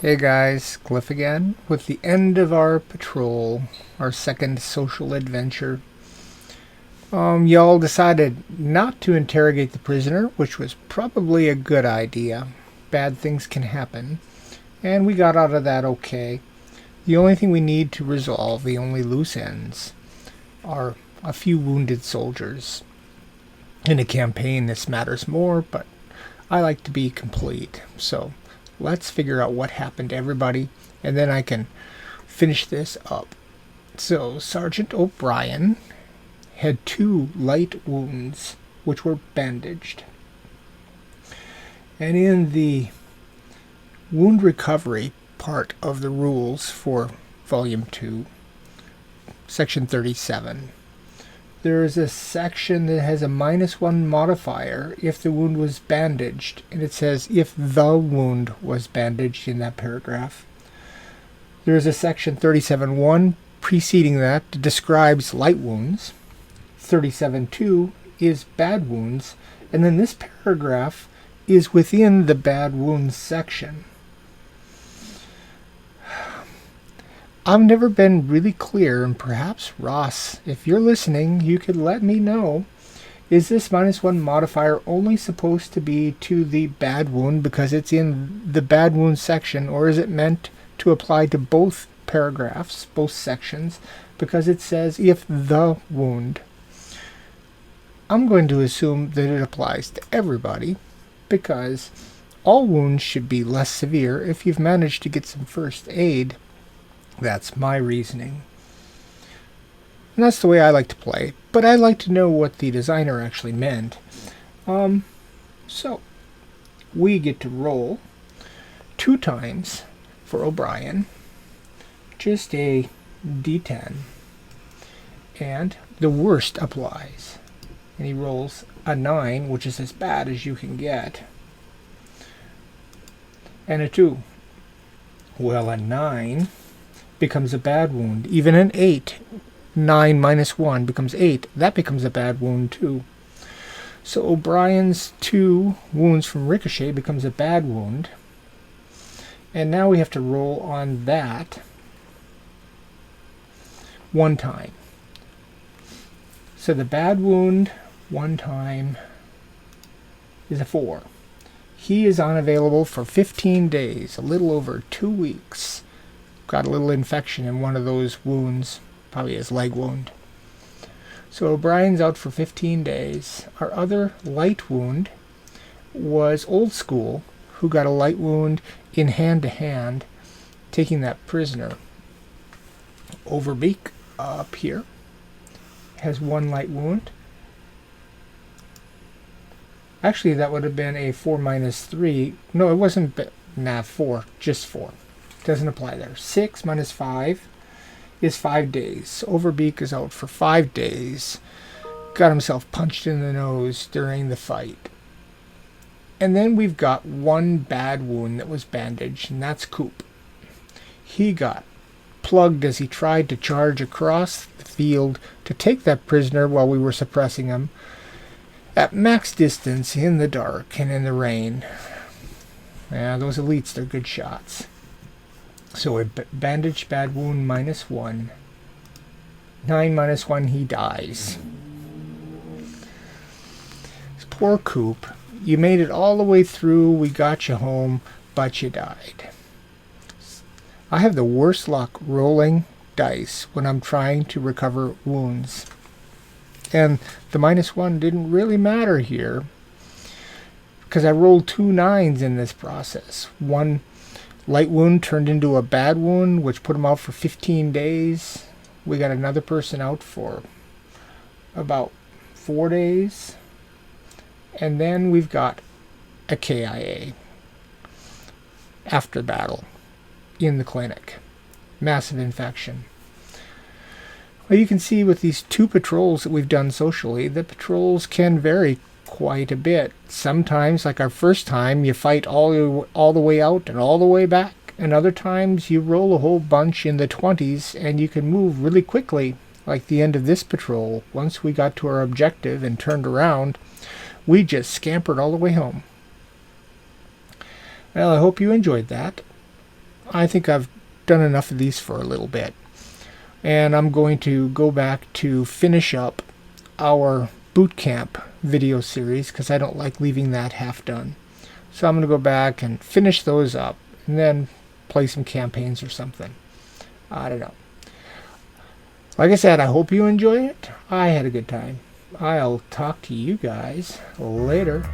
Hey guys, Cliff again, with the end of our patrol, our second social adventure. Y'all decided not to interrogate the prisoner, which was probably a good idea. Bad things can happen, and we got out of that okay. The only thing we need to resolve, the only loose ends, are a few wounded soldiers. In a campaign, this matters more, but I like to be complete, so let's figure out what happened to everybody, and then I can finish this up. So, Sergeant O'Brien had 2 light wounds, which were bandaged. And in the wound recovery part of the rules for Volume 2, Section 37, there is a section that has a -1 modifier if the wound was bandaged, and it says if the wound was bandaged in that paragraph. There is a section 37.1 preceding that that describes light wounds. 37.2 is bad wounds, and then this paragraph is within the bad wounds section. I've never been really clear, and perhaps Ross, if you're listening, you could let me know. Is this -1 modifier only supposed to be to the bad wound because it's in the bad wound section, or is it meant to apply to both paragraphs, both sections, because it says if the wound? I'm going to assume that it applies to everybody, because all wounds should be less severe if you've managed to get some first aid. That's my reasoning. And that's the way I like to play, but I'd like to know what the designer actually meant. So, we get to roll 2 times for O'Brien, just a d10, and the worst applies. And he rolls a 9, which is as bad as you can get, and a 2. Well, a 9 becomes a bad wound. Even an 8, 9 minus 1 becomes 8. That becomes a bad wound too. So O'Brien's 2 wounds from ricochet becomes a bad wound. And now we have to roll on that 1 time. So the bad wound 1 time is a 4. He is unavailable for 15 days, a little over 2 weeks. Got a little infection in one of those wounds, probably his leg wound. So O'Brien's out for 15 days. Our other light wound was Old School, who got a light wound in hand-to-hand, taking that prisoner. Overbeak, up here, has 1 light wound. Actually, that would have been a 4 minus 3. No, it wasn't. 4. Just 4. Doesn't apply there. 6 minus 5 is 5 days. Overbeak is out for 5 days. Got himself punched in the nose during the fight. And then we've got 1 bad wound that was bandaged, and that's Coop. He got plugged as he tried to charge across the field to take that prisoner while we were suppressing him at max distance in the dark and in the rain. Yeah, those elites, they're good shots. So a bandaged bad wound -1. 9 minus 1, he dies. Poor Coop. You made it all the way through, we got you home, but you died. I have the worst luck rolling dice when I'm trying to recover wounds. And the -1 didn't really matter here, because I rolled 2 9s in this process. 1 light wound turned into a bad wound, which put him out for 15 days. We got another person out for about 4 days. And then we've got a KIA after battle in the clinic. Massive infection. Well, you can see with these 2 patrols that we've done socially, the patrols can vary quite a bit. Sometimes, like our first time, you fight all the way out and all the way back, and other times you roll a whole bunch in the 20s and you can move really quickly, like the end of this patrol. Once we got to our objective and turned around, we just scampered all the way home. Well, I hope you enjoyed that. I think I've done enough of these for a little bit. And I'm going to go back to finish up our boot camp video series because I don't like leaving that half done. So I'm going to go back and finish those up and then play some campaigns or something. I don't know. Like I said, I hope you enjoy it. I had a good time. I'll talk to you guys later.